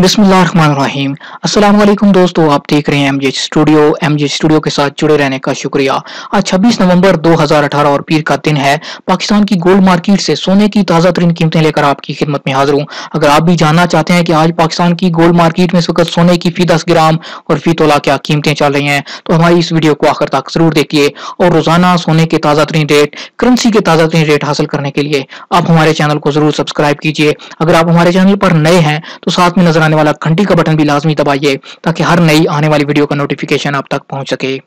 बिस्मिल्लाहिर्रहमानिर्रहीम। अस्सलाम वालेकुम दोस्तों, आप देख रहे हैं एमजे स्टूडियो के साथ जुड़े रहने का शुक्रिया। आज 26 नवंबर 2018 और पीर का दिन है। पाकिस्तान की गोल्ड मार्केट से सोने की ताज़ा तरीन कीमतें लेकर आपकी खिदमत में हाजिर हूँ। अगर आप भी जानना चाहते हैं कि आज पाकिस्तान की गोल्ड मार्केट में इस वक्त सोने की फी 10 ग्राम और फी तोला क्या कीमतें चल रही हैं, तो हमारी इस वीडियो को आखिर तक जरूर देखिए। और रोजाना सोने के ताज़ा तरीन रेट, करेंसी के ताज़ा तरीन रेट हासिल करने के लिए आप हमारे चैनल को जरूर सब्सक्राइब कीजिए। अगर आप हमारे चैनल पर नए हैं तो साथ में नजर आने वाला घंटी का बटन भी लाजमी दबाइए ताकि हर नई आने वाली वीडियो का नोटिफिकेशन आप तक पहुंच सके।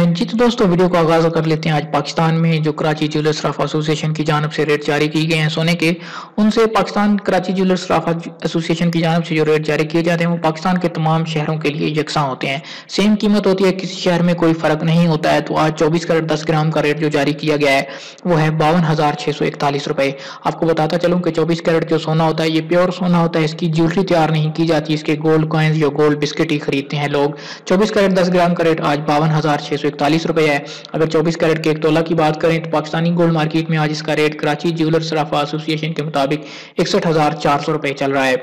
जी तो दोस्तों, वीडियो का आगाज कर लेते हैं। आज पाकिस्तान में जो कराची ज्वेलर्स सराफा एसोसिएशन की जानिब से रेट जारी किए गए हैं सोने के, उनसे पाकिस्तान कराची ज्वेलर्स सराफा एसोसिएशन की जानिब से जो रेट जारी किए जाते हैं वो पाकिस्तान के तमाम शहरों के लिए यकसा होते हैं। सेम कीमत होती है, किसी शहर में कोई फर्क नहीं होता है। तो आज 24 कैरेट 10 ग्राम का रेट जो जारी किया गया है वो है 52,641 रुपए। आपको बताता चलूँ कि 24 कैरेट जो सोना होता है ये प्योर सोना होता है, इसकी ज्वेलरी तैयार नहीं की जाती, इसके गोल्ड कॉइन्स या गोल्ड बिस्किट ही खरीदते हैं लोग। 24 कैरेट 10 ग्राम का रेट आज 52,641 रुपए है। अगर 24 कैरेट के एक तोला की बात करें तो पाकिस्तानी गोल्ड मार्केट में आज इसका रेट कराची ज्वेलर्स सराफा एसोसिएशन के मुताबिक 61,400 रुपए चल रहा है।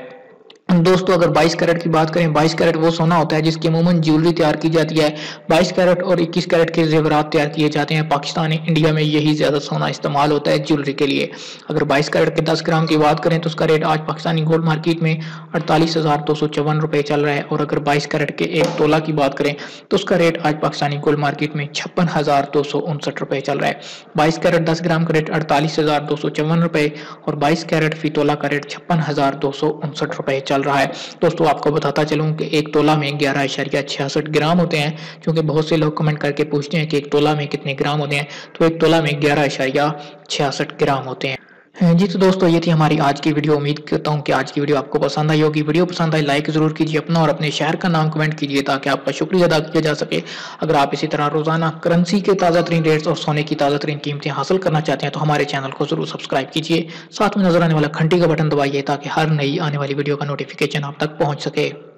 दोस्तों, अगर 22 कैरेट की बात करें, 22 कैरेट वो सोना होता है जिसकी अमूमन ज्वेलरी तैयार की जाती है। 22 कैरेट और 21 कैरेट के जेवरात तैयार किए जाते हैं। पाकिस्तान इंडिया में यही ज्यादा सोना इस्तेमाल होता है ज्वेलरी के लिए। अगर 22 कैरेट के 10 ग्राम की बात करें तो उसका रेट आज पाकिस्तानी गोल्ड मार्केट में 48,254 रुपए चल रहा है। और अगर 22 कैरेट के एक तोला की बात करें तो उसका रेट आज पाकिस्तानी गोल्ड मार्केट में 56,259 रुपए चल रहा है। 22 कैरेट 10 ग्राम का रेट 48,254 रुपए और 22 कैरेट फी तोला का रेट 56,259 रुपए चल रहा है। दोस्तों, आपको बताता चलूं कि एक तोला में 11.66 ग्राम होते हैं। क्योंकि बहुत से लोग कमेंट करके पूछते हैं कि एक तोला में कितने ग्राम होते हैं, तो एक तोला में 11.66 ग्राम होते हैं। जी तो दोस्तों, ये थी हमारी आज की वीडियो। उम्मीद करता हूँ कि आज की वीडियो आपको पसंद आई होगी। वीडियो पसंद आई लाइक जरूर कीजिए, अपना और अपने शहर का नाम कमेंट कीजिए ताकि आपका शुक्रिया अदा किया जा सके। अगर आप इसी तरह रोजाना करेंसी के ताज़ा तरीन रेट्स और सोने की ताज़ा तरीन कीमतें हासिल करना चाहते हैं तो हमारे चैनल को जरूर सब्सक्राइब कीजिए। साथ में नजर आने वाला घंटी का बटन दबाइए ताकि हर नई आने वाली वीडियो का नोटिफिकेशन आप तक पहुंच सके।